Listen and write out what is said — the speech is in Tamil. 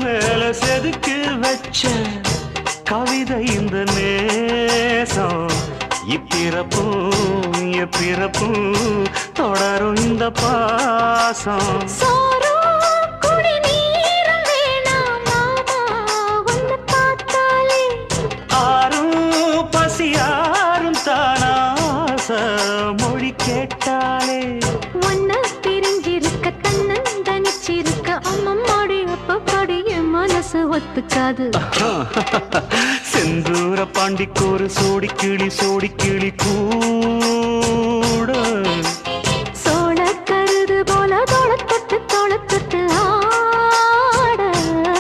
மேல செதுக்கு வச்ச கவிதை இந்த நேசம் இப்பிறப்பும் எப்பிறப்பும் தொடரும் இந்த பாசம் ஆரும் பசியாரும் தானாச மொழி கேட்டாலே ஒன்ன பிரிஞ்சிருக்க தன்னந்தனிச்சிருக்க அம்மம்மாடி அப்பப்படி என் மனசு ஒத்துக்காது செந்தூர பாண்டிக்கு ஒரு சோடி கிளி கூ